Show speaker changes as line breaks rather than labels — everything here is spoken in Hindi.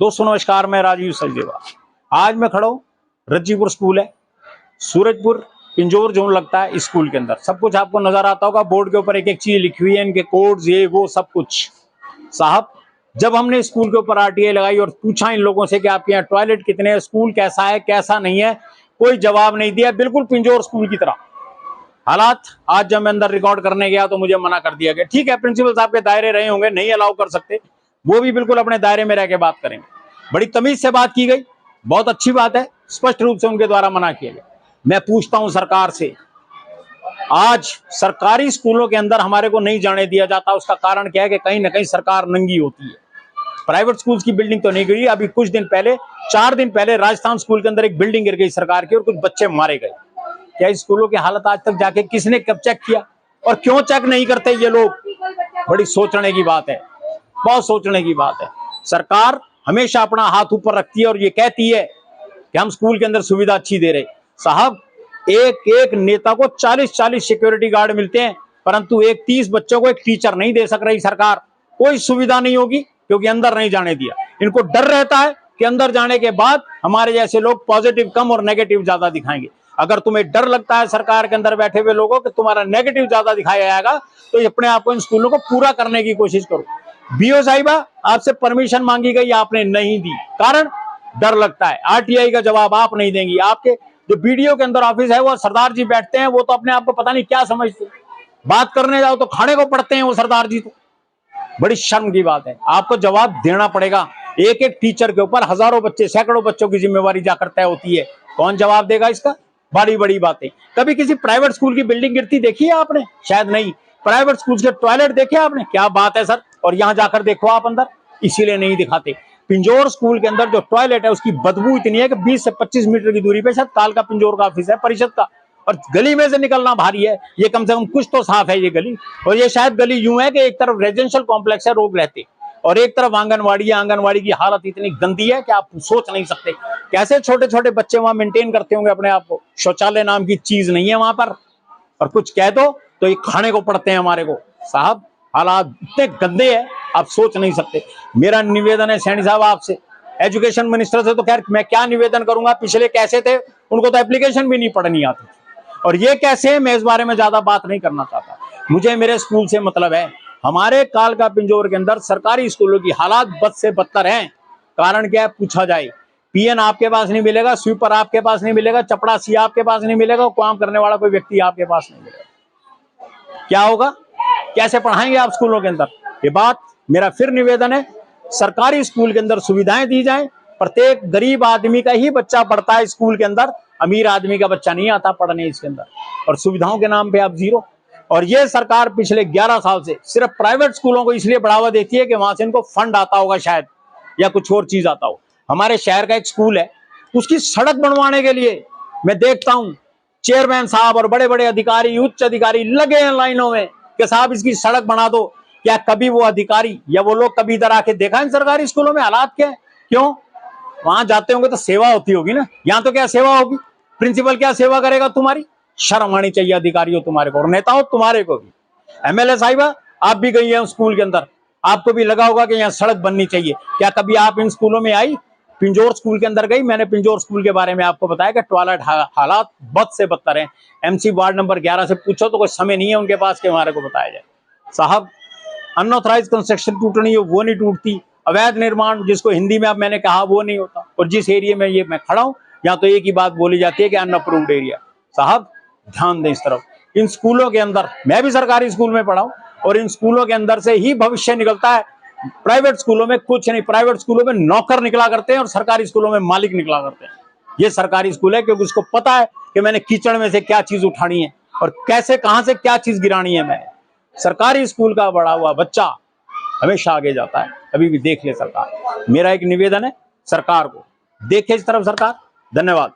दोस्तों नमस्कार, मैं राजीव सचदेवा। आज मैं खड़ा हूँ, रज्जीपुर स्कूल है, सूरजपुर पिंजौर जोन लगता है। स्कूल के अंदर सब कुछ आपको नजर आता होगा, बोर्ड के ऊपर एक एक चीज लिखी हुई है, इनके कोड्स ये वो सब कुछ। साहब, जब हमने स्कूल के ऊपर आरटीआई लगाई और पूछा इन लोगों से कि आपके यहाँ टॉयलेट कितने हैं, स्कूल कैसा है कैसा नहीं है, कोई जवाब नहीं दिया। बिल्कुल पिंजौर स्कूल की तरह हालात। आज जब मैं अंदर रिकॉर्ड करने गया तो मुझे मना कर दिया गया। ठीक है, प्रिंसिपल साहब के दायरे रहे होंगे, नहीं अलाउ कर सकते, वो भी बिल्कुल अपने दायरे में रह के बात करेंगे। बड़ी तमीज से बात की गई, बहुत अच्छी बात है, स्पष्ट रूप से उनके द्वारा मना किया गया। मैं पूछता हूं सरकार से, आज सरकारी स्कूलों के अंदर हमारे को नहीं जाने दिया जाता, उसका कारण क्या है कि कहीं ना कहीं सरकार नंगी होती है। प्राइवेट स्कूल की बिल्डिंग तो नहीं गिरी, अभी कुछ दिन पहले 4 दिन पहले राजस्थान स्कूल के अंदर एक बिल्डिंग गिर गई सरकार की और कुछ बच्चे मारे गए। क्या स्कूलों की हालत आज तक जाके किसने कब चेक किया, और क्यों चेक नहीं करते ये लोग? बड़ी सोचने की बात है, बहुत सोचने की बात है। सरकार हमेशा अपना हाथ ऊपर रखती है और ये कहती है कि हम स्कूल के अंदर सुविधा अच्छी दे रहे। साहब, एक एक नेता को 40-40 सिक्योरिटी गार्ड मिलते हैं, परंतु एक 30 बच्चों को एक टीचर नहीं दे सक रही सरकार। कोई सुविधा नहीं होगी क्योंकि अंदर नहीं जाने दिया। इनको डर रहता है कि अंदर जाने के बाद हमारे जैसे लोग पॉजिटिव कम और नेगेटिव ज्यादा दिखाएंगे। अगर तुम्हें डर लगता है सरकार के अंदर बैठे हुए लोगों कि तुम्हारा नेगेटिव ज्यादा दिखाया जाएगा, तो अपने आप को इन स्कूलों को पूरा करने की कोशिश करो। बीओ साहिबा, आपसे परमिशन मांगी गई, आपने नहीं दी, कारण डर लगता है। आरटीआई का जवाब आप नहीं देंगी। आपके जो बीडीओ के अंदर ऑफिस है, वो सरदार जी बैठते हैं, वो तो अपने आप को पता नहीं क्या समझते, बात करने जाओ तो खाने को पड़ते हैं वो सरदार जी। तो बड़ी शर्म की बात है, आपको जवाब देना पड़ेगा। एक एक टीचर के ऊपर हजारों बच्चे, सैकड़ों बच्चों की जिम्मेवारी जाकर तय होती है। कौन जवाब देगा इसका? बड़ी बड़ी बातें। कभी किसी प्राइवेट स्कूल की बिल्डिंग गिरती देखी है आपने? शायद नहीं। प्राइवेट स्कूल के टॉयलेट देखे आपने? क्या बात है सर, और यहां जाकर देखो आप अंदर, इसीलिए नहीं दिखाते। पिंजौर स्कूल के अंदर जो टॉयलेट है उसकी बदबू इतनी है कि 20 से 25 मीटर की दूरी पे शायद कालका पिंजौर का ऑफिस है परिषद का, और गली में से निकलना भारी है। ये कम से कम कुछ तो साफ है ये गली। और ये शायद गली यूं है कि एक तरफ रेजिडेंशियल कॉम्प्लेक्स है, लोग रहते, और एक तरफ आंगनवाड़ी है। आंगनवाड़ी की हालत इतनी गंदी है कि आप सोच नहीं सकते कैसे छोटे छोटे बच्चे वहां मेंटेन करते होंगे अपने आप को। शौचालय नाम की चीज नहीं है वहां पर, और कुछ कह दो तो ये खाने को पड़ते हैं हमारे को। साहब, हालात इतने गंदे हैं आप सोच नहीं सकते। मेरा निवेदन है सैनी साहब आपसे, एजुकेशन मिनिस्टर से तो खैर मैं क्या निवेदन करूंगा, पिछले कैसे थे उनको तो एप्लीकेशन भी नहीं पढ़नी आती, और ये कैसे है मैं इस बारे में ज्यादा बात नहीं करना चाहता। मुझे मेरे स्कूल से मतलब है। हमारे कालका पिंजौर के अंदर सरकारी स्कूलों की हालात बद से बदतर हैं। कारण क्या है पूछा जाए, पीएन आपके पास नहीं मिलेगा, स्वीपर आपके पास नहीं मिलेगा, चपड़ासी आपके पास नहीं मिलेगा, काम करने वाला कोई व्यक्ति आपके पास नहीं मिलेगा। क्या होगा? कैसे पढ़ाएंगे आप स्कूलों के अंदर? ये बात मेरा फिर निवेदन है, सरकारी स्कूल के अंदर सुविधाएं दी जाएं। प्रत्येक गरीब आदमी का ही बच्चा पढ़ता है स्कूल के अंदर, अमीर आदमी का बच्चा नहीं आता पढ़ने इसके अंदर, और सुविधाओं के नाम पे आप जीरो। और ये सरकार पिछले 11 साल से सिर्फ प्राइवेट स्कूलों को इसलिए बढ़ावा देती है कि वहां से इनको फंड आता होगा शायद, या कुछ और चीज आता हो। हमारे शहर का एक स्कूल है, उसकी सड़क बनवाने के लिए मैं देखता हूं चेयरमैन साहब और बड़े बड़े अधिकारी, उच्च अधिकारी लगे हैं लाइनों में कि साहब इसकी सड़क बना दो। क्या कभी वो अधिकारी या वो लोग कभी इधर आके देखा इन सरकारी स्कूलों में हालात क्या है? क्यों? वहां जाते होंगे तो सेवा होती होगी ना, यहाँ तो क्या सेवा होगी? प्रिंसिपल क्या सेवा करेगा तुम्हारी? शर्म आनी चाहिए अधिकारियों तुम्हारे को, और नेताओं तुम्हारे को भी। एमएलए साहिबा, आप भी गई हैं स्कूल के अंदर, आपको भी लगा होगा कि यहाँ सड़क बननी चाहिए। क्या कभी आप इन स्कूलों में आई? पिंजौर स्कूल के अंदर गई? मैंने पिंजौर स्कूल के बारे में आपको बताया कि टॉयलेट हालात बद से बदतर हैं। एमसी वार्ड नंबर 11 से पूछो तो कोई समय नहीं है उनके पास कि हमारे को बताया जाए। साहब, अनऑथराइज कंस्ट्रक्शन टूटनी है वो नहीं टूटती, अवैध निर्माण जिसको हिंदी में अब मैंने कहा वो नहीं होता। और जिस एरिया में ये मैं खड़ा हूं, यहाँ तो एक ही बात बोली जाती है कि अनअप्रूव्ड एरिया। साहब, ध्यान दें इस तरफ। इन स्कूलों के अंदर, मैं भी सरकारी स्कूल में पढ़ा हूं, और इन स्कूलों के अंदर से ही भविष्य निकलता है। प्राइवेट स्कूलों में कुछ नहीं, प्राइवेट स्कूलों में नौकर निकला करते हैं और सरकारी स्कूलों में मालिक निकला करते हैं। ये सरकारी स्कूल है क्योंकि उसको पता है कि मैंने कीचड़ में से क्या चीज उठानी है और कैसे कहां से क्या चीज गिरानी है। मैंने सरकारी स्कूल का बड़ा हुआ बच्चा हमेशा आगे जाता है। अभी भी देख ले सरकार, मेरा एक निवेदन है सरकार को, देखे इस तरफ सरकार। धन्यवाद।